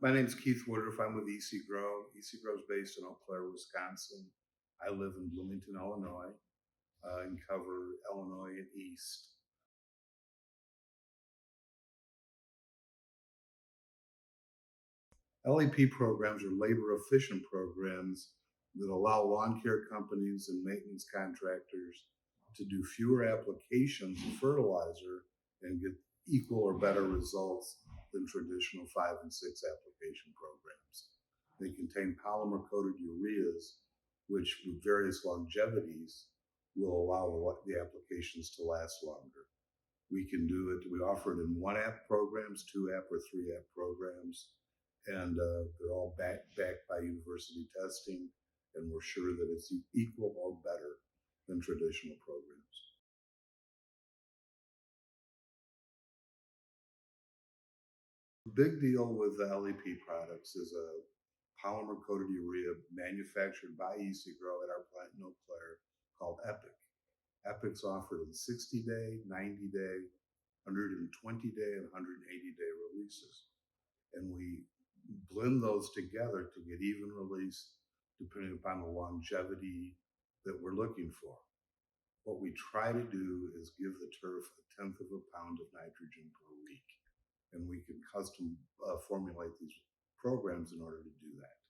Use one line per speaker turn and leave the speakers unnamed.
My name's Keith Woodruff. I'm with EC Grow. EC Grow is based in Eau Claire, Wisconsin. I live in Bloomington, Illinois, and cover Illinois and East. LEP programs are labor efficient programs that allow lawn care companies and maintenance contractors to do fewer applications of fertilizer and get equal or better results than traditional 5 and 6 application programs. They contain polymer coated ureas, which with various longevities will allow the applications to last longer. We can do it, we offer it in 1 app programs, 2 app or 3 app programs, and they're all backed by university testing, and we're sure that it's equal or better than traditional programs. The big deal with the LEP products is a polymer coated urea manufactured by EC Grow at our plant in Eau Claire called Epic. Epic's offered in 60-day, 90-day, 120-day, and 180-day releases. And we blend those together to get even release depending upon the longevity that we're looking for. What we try to do is give the turf 1/10 of a pound of nitrogen per week. And we can custom formulate these programs in order to do that.